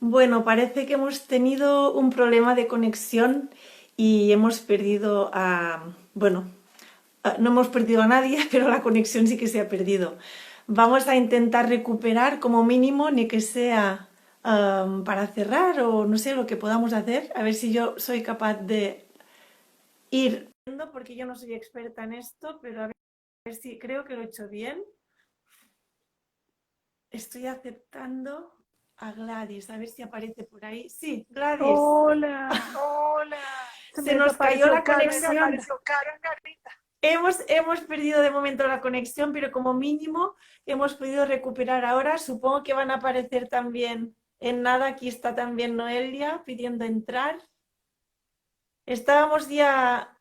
Bueno, parece que hemos tenido un problema de conexión y hemos perdido no hemos perdido a nadie, pero la conexión sí que se ha perdido. Vamos a intentar recuperar como mínimo, ni que sea para cerrar o no sé lo que podamos hacer, a ver si yo soy capaz de ir, porque yo no soy experta en esto, pero a ver si creo que lo he hecho bien. Estoy aceptando a Gladys, a ver si aparece por ahí. Sí, Gladys, Hola, se se me nos cayó desapareció la Karen conexión. ahorita. Hemos perdido de momento la conexión, pero como mínimo hemos podido recuperar ahora. Supongo que van a aparecer también en nada. Aquí está también Noelia pidiendo entrar. Estábamos ya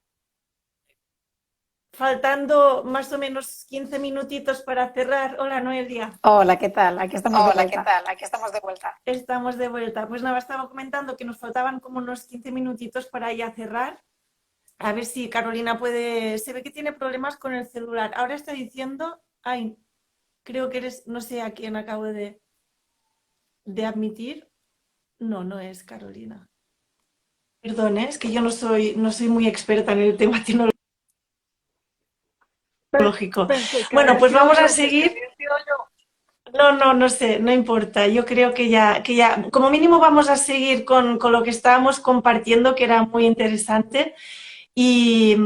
faltando más o menos 15 minutitos para cerrar. Hola Noelia. Hola, ¿qué tal? Aquí estamos de Hola, ¿qué vuelta. tal? Aquí estamos de vuelta. Estamos de vuelta. Pues nada, estaba comentando que nos faltaban como unos 15 minutitos para ya cerrar. A ver si Carolina puede. Se ve que tiene problemas con el celular. Ahora está diciendo. Ay, creo que eres. No sé a quién acabo de admitir. No, no es Carolina. Perdón, es que yo no soy muy experta en el tema tecnológico. Pensé que Bueno, había pues sido vamos a yo. seguir. No, no, no sé, no importa. Yo creo que ya, como mínimo vamos a seguir con lo que estábamos compartiendo, que era muy interesante. Y,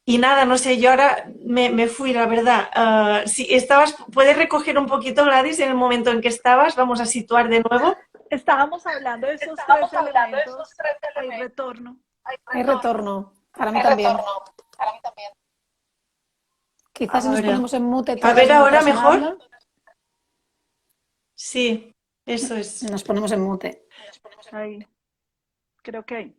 y nada, no sé, yo ahora me fui, la verdad. Si estabas, ¿puedes recoger un poquito, Gladys, en el momento en que estabas? Vamos a situar de nuevo. Estábamos hablando de esos tres elementos. Hay retorno. Hay retorno. Para mí Hay también. retorno. Para mí también. Quizás si nos Ahora. ponemos en mute A todas ver, y una ahora persona mejor. habla, Sí, eso es. nos ponemos en mute. Ahí, creo que hay.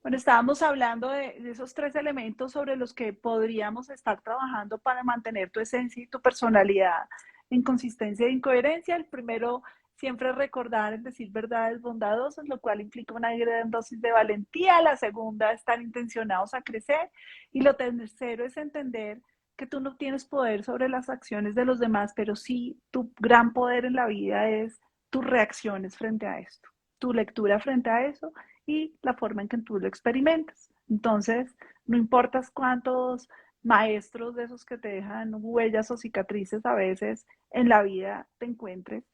Bueno, estábamos hablando de esos tres elementos sobre los que podríamos estar trabajando para mantener tu esencia y tu personalidad en consistencia e incoherencia. El primero, siempre recordar el decir verdades bondadosas, lo cual implica una gran dosis de valentía. La segunda, estar intencionados a crecer. Y lo tercero es entender que tú no tienes poder sobre las acciones de los demás, pero sí tu gran poder en la vida es tus reacciones frente a esto, tu lectura frente a eso y la forma en que tú lo experimentas. Entonces, no importa cuántos maestros de esos que te dejan huellas o cicatrices a veces en la vida te encuentres,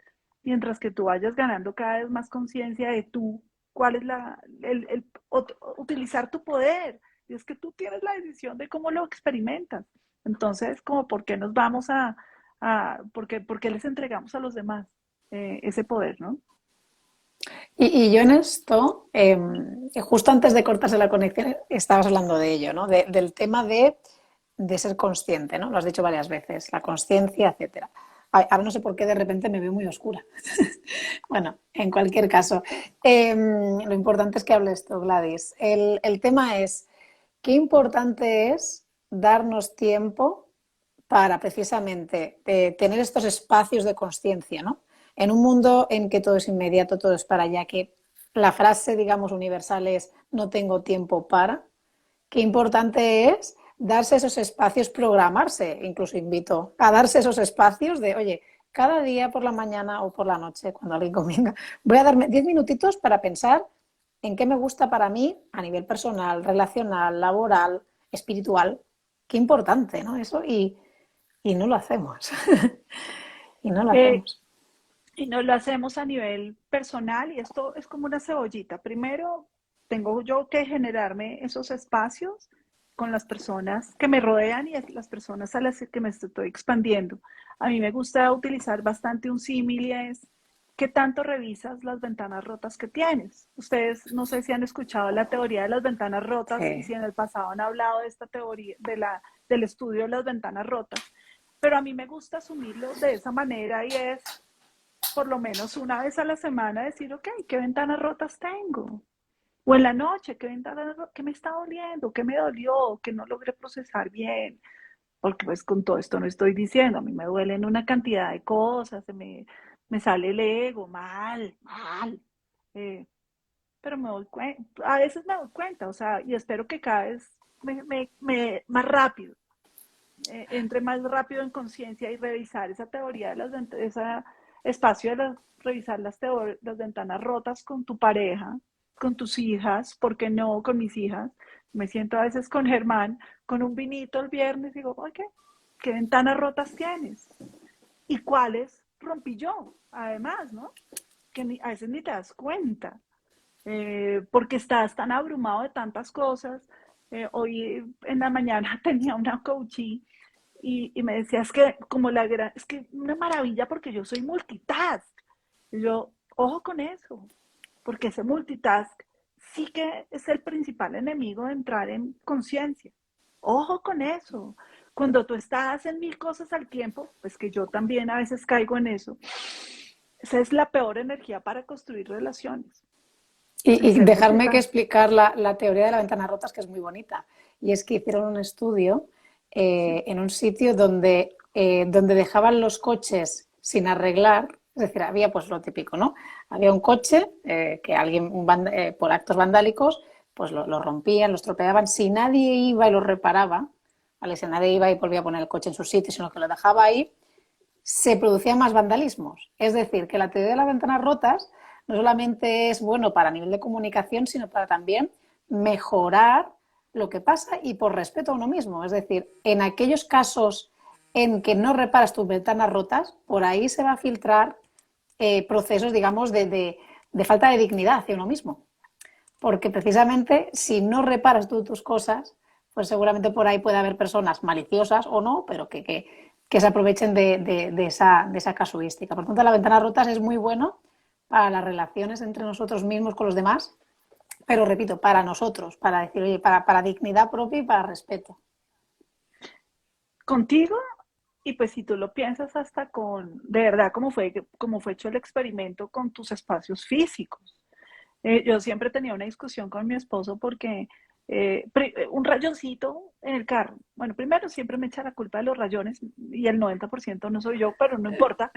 mientras que tú vayas ganando cada vez más conciencia de tú, cuál es utilizar tu poder. Y es que tú tienes la decisión de cómo lo experimentas. Entonces, como por qué nos vamos por qué les entregamos a los demás ese poder, ¿no? Y yo en esto, justo antes de cortarse la conexión, estabas hablando de ello, ¿no? Del tema de ser consciente, ¿no? Lo has dicho varias veces, la conciencia, etcétera. Ahora no sé por qué de repente me veo muy oscura. Bueno, en cualquier caso, lo importante es que hables tú, Gladys. El tema es, qué importante es darnos tiempo para precisamente tener estos espacios de conciencia, ¿no? En un mundo en que todo es inmediato, todo es para allá, que la frase, digamos, universal es no tengo tiempo para, qué importante es darse esos espacios, programarse, incluso invito a darse esos espacios de, oye, cada día por la mañana o por la noche, cuando alguien convenga, voy a darme 10 minutitos para pensar en qué me gusta para mí a nivel personal, relacional, laboral, espiritual. Qué importante, ¿no? Eso y no lo hacemos. Y no lo Eh, hacemos. Y no lo hacemos a nivel personal y esto es como una cebollita. Primero, tengo yo que generarme esos espacios con las personas que me rodean y las personas a las que me estoy expandiendo. A mí me gusta utilizar bastante un símil y es ¿qué tanto revisas las ventanas rotas que tienes? Ustedes no sé si han escuchado la teoría de las ventanas rotas y Sí. si en el pasado han hablado de esta teoría, del estudio de las ventanas rotas, pero a mí me gusta asumirlo de esa manera y es por lo menos una vez a la semana decir, ok, ¿qué ventanas rotas tengo? O en la noche, ¿qué me está doliendo? ¿Qué me dolió? ¿Qué no logré procesar bien? Porque pues con todo esto no estoy diciendo, a mí me duelen una cantidad de cosas, me sale el ego, mal. Eh, pero me doy cuenta, a veces me doy cuenta, o sea, y espero que cada vez más rápido, entre más rápido en conciencia y revisar esa teoría de las ventanas, espacio de revisar las ventanas rotas con tu pareja, con tus hijas, ¿por qué no con mis hijas? Me siento a veces con Germán, con un vinito el viernes y digo, oye, ¿qué ventanas rotas tienes? ¿Y cuáles rompí yo? Además, ¿no? Que a veces ni te das cuenta, porque estás tan abrumado de tantas cosas. Hoy en la mañana tenía una coachee y me decía, es que como es que una maravilla porque yo soy multitask. Y yo, ojo con eso, porque ese multitask sí que es el principal enemigo de entrar en conciencia. Ojo con eso. Cuando tú estás en mil cosas al tiempo, pues que yo también a veces caigo en eso, esa es la peor energía para construir relaciones. El Y ser dejarme que multitask. explicar la teoría de la ventana rota, que es muy bonita. Y es que hicieron un estudio Sí, en un sitio donde dejaban los coches sin arreglar. Es decir, había pues lo típico, ¿no? Había un coche que alguien, por actos vandálicos, pues lo rompían, lo estropeaban. Si nadie iba y lo reparaba, ¿vale? Si nadie iba y volvía a poner el coche en su sitio, sino que lo dejaba ahí, se producían más vandalismos. Es decir, que la teoría de las ventanas rotas no solamente es bueno para nivel de comunicación, sino para también mejorar lo que pasa y por respeto a uno mismo. Es decir, en aquellos casos en que no reparas tus ventanas rotas, por ahí se va a filtrar procesos, digamos, de falta de dignidad hacia uno mismo. Porque precisamente si no reparas tú tus cosas, pues seguramente por ahí puede haber personas maliciosas o no, pero que se aprovechen de esa casuística. Por tanto, la ventana rotas es muy bueno para las relaciones entre nosotros mismos con los demás, pero repito, para nosotros, para decir, oye, para dignidad propia y para respeto. contigo. Y pues si tú lo piensas hasta de verdad, cómo fue hecho el experimento con tus espacios físicos. Yo siempre tenía una discusión con mi esposo porque un rayoncito en el carro. Bueno, primero siempre me echa la culpa de los rayones y el 90% no soy yo, pero no importa.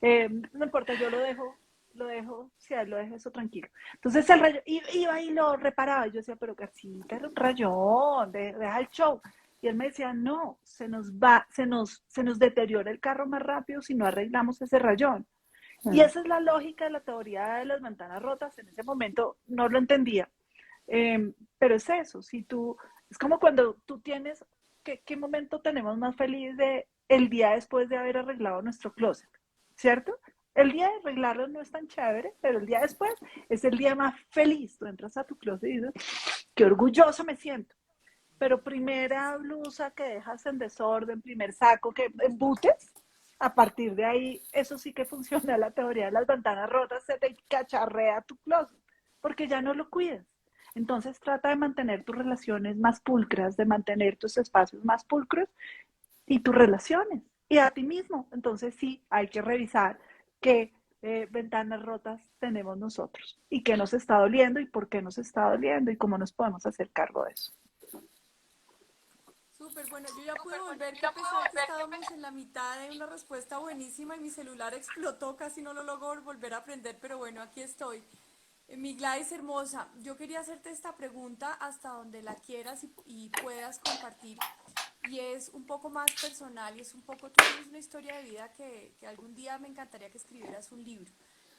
No importa, yo si a él lo dejo eso tranquilo. Entonces el rayo iba y lo reparaba. Y yo decía, pero Garcita, era un rayón, deja el show. Y él me decía, no, se nos deteriora el carro más rápido si no arreglamos ese rayón. Y esa es la lógica de la teoría de las ventanas rotas. En ese momento no lo entendía. Pero es eso, es como cuando tú tienes, ¿qué momento tenemos más feliz de el día después de haber arreglado nuestro closet? ¿Cierto? El día de arreglarlo no es tan chévere, pero el día después es el día más feliz. Tú entras a tu closet y dices, qué orgulloso me siento. Pero primera blusa que dejas en desorden, primer saco que embutes, a partir de ahí, eso sí que funciona la teoría de las ventanas rotas, se te cacharrea tu closet, porque ya no lo cuidas. Entonces trata de mantener tus relaciones más pulcras, de mantener tus espacios más pulcros y tus relaciones y a ti mismo. Entonces sí, hay que revisar qué ventanas rotas tenemos nosotros y qué nos está doliendo y por qué nos está doliendo y cómo nos podemos hacer cargo de eso. Súper, bueno, yo ya pude volver, qué pesar que estábamos en la mitad de una respuesta buenísima y mi celular explotó, casi no lo logro volver a aprender, pero bueno, aquí estoy. Mi Gladys hermosa, yo quería hacerte esta pregunta hasta donde la quieras y puedas compartir, y es un poco más personal y es un poco, tú tienes una historia de vida que algún día me encantaría que escribieras un libro.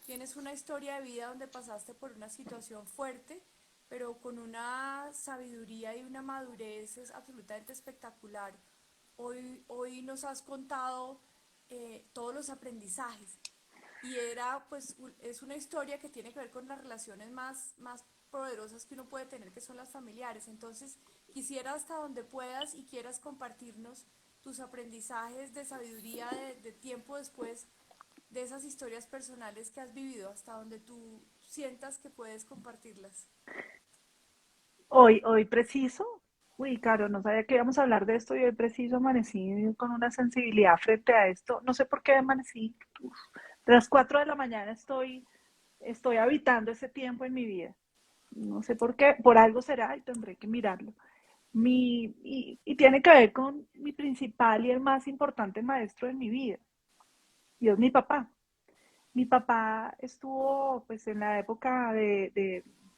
Tienes una historia de vida donde pasaste por una situación fuerte, pero con una sabiduría y una madurez es absolutamente espectacular. Hoy nos has contado todos los aprendizajes y es una historia que tiene que ver con las relaciones más poderosas que uno puede tener, que son las familiares. Entonces, quisiera hasta donde puedas y quieras compartirnos tus aprendizajes de sabiduría de tiempo después de esas historias personales que has vivido, hasta donde tú sientas que puedes compartirlas. Hoy preciso, uy, Caro, no sabía que íbamos a hablar de esto y hoy preciso amanecí con una sensibilidad frente a esto. No sé por qué amanecí. Uf, de las 4 de la mañana estoy habitando ese tiempo en mi vida. No sé por qué, por algo será y tendré que mirarlo. Y tiene que ver con mi principal y el más importante maestro en mi vida, y es mi papá. Mi papá estuvo pues en la época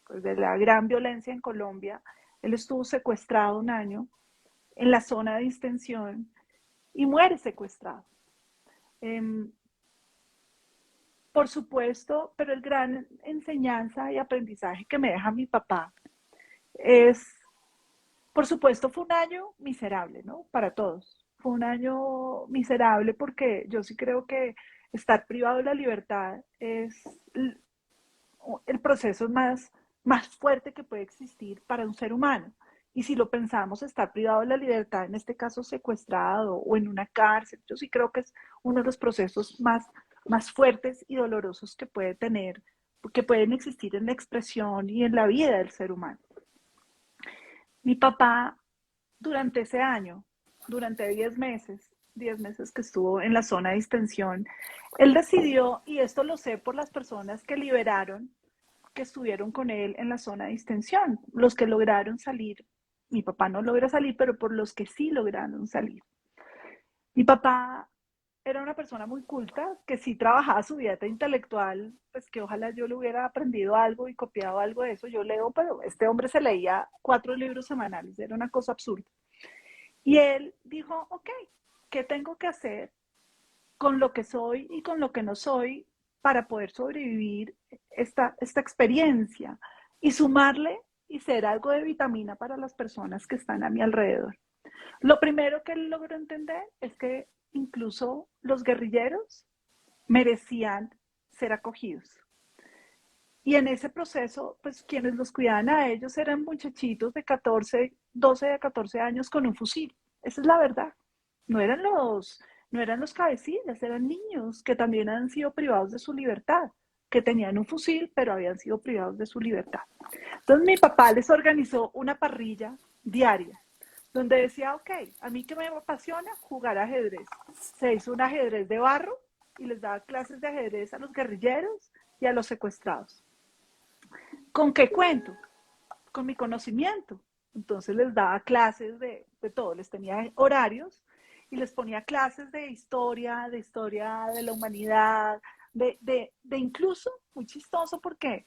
pues, de la gran violencia en Colombia. Él estuvo secuestrado un año en la zona de extensión y muere secuestrado. Eh, por supuesto, pero el gran enseñanza y aprendizaje que me deja mi papá es, por supuesto, fue un año miserable, ¿no? Para todos. Fue un año miserable porque yo sí creo que estar privado de la libertad es el proceso más fuerte que puede existir para un ser humano. Y si lo pensamos, estar privado de la libertad, en este caso secuestrado o en una cárcel, yo sí creo que es uno de los procesos más fuertes y dolorosos que puede tener, que pueden existir en la expresión y en la vida del ser humano. Mi papá, durante ese año, durante 10 meses que estuvo en la zona de distensión, él decidió, y esto lo sé por las personas que liberaron, que estuvieron con él en la zona de distensión, los que lograron salir. Mi papá no logra salir, pero por los que sí lograron salir. Mi papá era una persona muy culta, que sí trabajaba su dieta intelectual, pues que ojalá yo le hubiera aprendido algo y copiado algo de eso. Yo leo, pero este hombre se leía 4 libros semanales, era una cosa absurda. Y él dijo, ok, ¿qué tengo que hacer con lo que soy y con lo que no soy para poder sobrevivir esta experiencia y sumarle y ser algo de vitamina para las personas que están a mi alrededor? Lo primero que él logró entender es que incluso los guerrilleros merecían ser acogidos. Y en ese proceso, pues quienes los cuidaban a ellos eran muchachitos de 12 a 14 años con un fusil. Esa es la verdad. No eran los cabecillas, eran niños que también han sido privados de su libertad, que tenían un fusil, pero habían sido privados de su libertad. Entonces mi papá les organizó una parrilla diaria, donde decía, ok, a mí que me apasiona jugar ajedrez. Se hizo un ajedrez de barro y les daba clases de ajedrez a los guerrilleros y a los secuestrados. ¿Con qué cuento? Con mi conocimiento. Entonces les daba clases de todo, les tenía horarios y les ponía clases de historia de la humanidad, de incluso, muy chistoso porque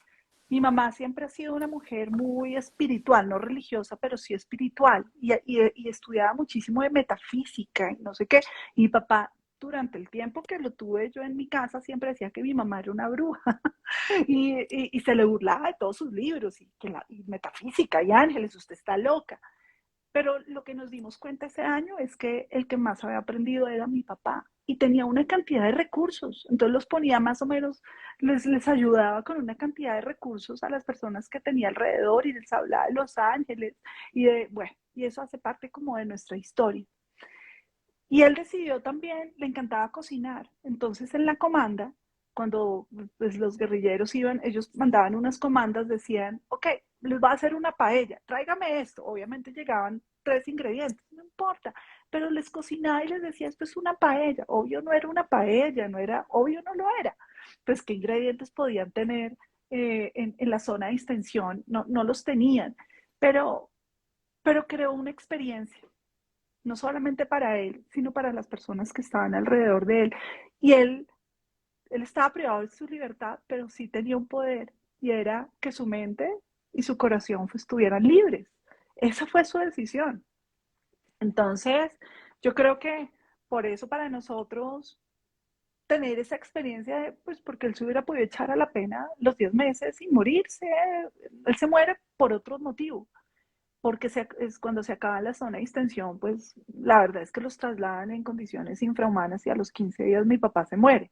mi mamá siempre ha sido una mujer muy espiritual, no religiosa, pero sí espiritual, y estudiaba muchísimo de metafísica y no sé qué. Y mi papá, durante el tiempo que lo tuve yo en mi casa, siempre decía que mi mamá era una bruja y se le burlaba de todos sus libros y metafísica y ángeles, usted está loca. Pero lo que nos dimos cuenta ese año es que el que más había aprendido era mi papá y tenía una cantidad de recursos. Entonces los ponía más o menos, les ayudaba con una cantidad de recursos a las personas que tenía alrededor y les hablaba de los ángeles bueno, y eso hace parte como de nuestra historia. Y él decidió también, le encantaba cocinar. Entonces en la comanda, cuando pues, los guerrilleros iban, ellos mandaban unas comandas, decían, ok, les va a hacer una paella, tráigame esto. Obviamente llegaban 3 ingredientes, no importa, pero les cocinaba y les decía, esto es una paella. Obvio no era una paella, obvio no lo era. Pues qué ingredientes podían tener en la zona de distensión, no los tenían, pero creó una experiencia no solamente para él, sino para las personas que estaban alrededor de él. Y él estaba privado de su libertad, pero sí tenía un poder, y era que su mente y su corazón estuvieran libres. Esa fue su decisión. Entonces, yo creo que por eso para nosotros tener esa experiencia, pues porque él se hubiera podido echar a la pena los 10 meses y morirse, él se muere por otro motivo, porque es cuando se acaba la zona de distensión, pues la verdad es que los trasladan en condiciones infrahumanas y a los 15 días mi papá se muere.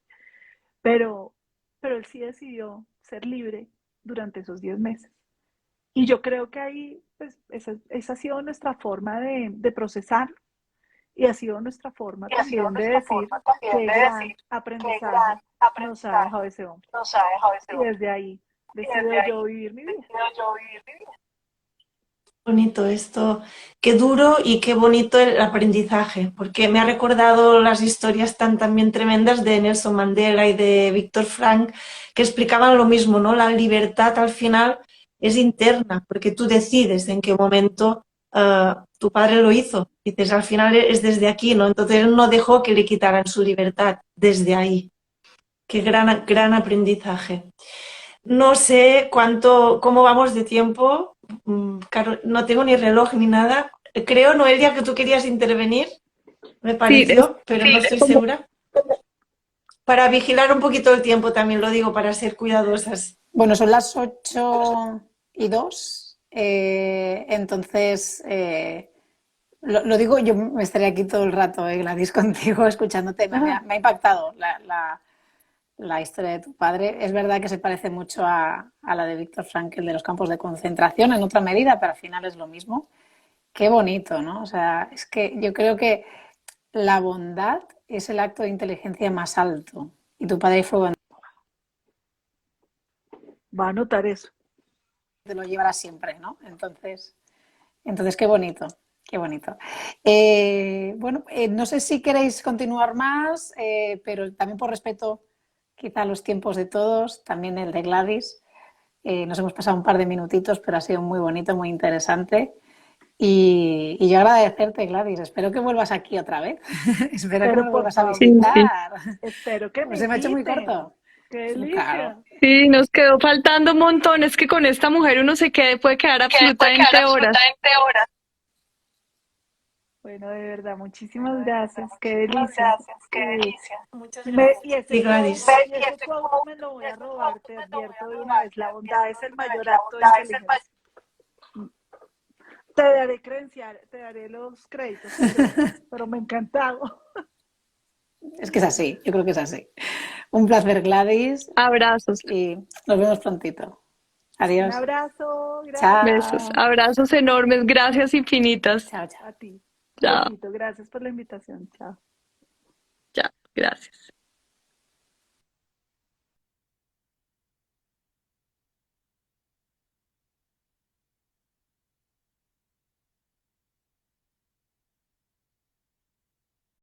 Pero él sí decidió ser libre durante esos 10 meses. Y yo creo que ahí, pues, esa ha sido nuestra forma de procesar y ha sido nuestra forma también de decir qué gran aprendizaje nos ha dejado ese hombre. Y desde ahí decido yo vivir mi vida. Bonito esto, qué duro y qué bonito el aprendizaje, porque me ha recordado las historias también tremendas de Nelson Mandela y de Víctor Frank, que explicaban lo mismo, ¿no? La libertad al final es interna, porque tú decides en qué momento tu padre lo hizo. Dices, al final es desde aquí, ¿no? Entonces él no dejó que le quitaran su libertad desde ahí. Qué gran aprendizaje. No sé cómo vamos de tiempo. No tengo ni reloj ni nada. Creo, Noelia, que tú querías intervenir, me pareció, pero no estoy segura. para vigilar un poquito el tiempo, también lo digo, para ser cuidadosas. Bueno, son las 8:02, entonces lo digo, yo me estaría aquí todo el rato, Gladys, contigo, escuchándote. Me ha impactado la historia de tu padre. Es verdad que se parece mucho a la de Víctor Frankl de los campos de concentración, en otra medida, pero al final es lo mismo. Qué bonito, ¿no? O sea, es que yo creo que la bondad es el acto de inteligencia más alto. Y tu padre fue Va a anotar eso. te lo llevará siempre, ¿no? Entonces qué bonito, qué bonito. Bueno, no sé si queréis continuar más, pero también por respeto quizá a los tiempos de todos, también el de Gladys. Nos hemos pasado un par de minutitos, pero ha sido muy bonito, muy interesante. Y yo agradecerte, Gladys. Espero que vuelvas aquí otra vez. Espero que Pero me por vuelvas a favor, Sí, sí. visitar. espero que me ¿Se me ha hecho muy inviten. corto? ¡Qué Claro. delicia! Sí, nos quedó faltando un montón. Es que con esta mujer uno puede quedar absolutamente horas. Bueno, de verdad, muchísimas gracias. ¡Qué delicia! Muchas Y, gracias. y Sí, Gladys. ese quote me lo voy a robar, te advierto de una vez. La bondad es el mayor acto de inteligencia. Te daré credencial, te daré los créditos, pero me ha encantado. Es que es así, yo creo que es así. Un placer, Gladys, Abrazos, y nos vemos prontito. Un Adiós. abrazo, besos, Chao. gracias. abrazos enormes, gracias infinitas. Chao, chao. A ti. Chao, Besito, gracias por la invitación. Chao. chao, gracias.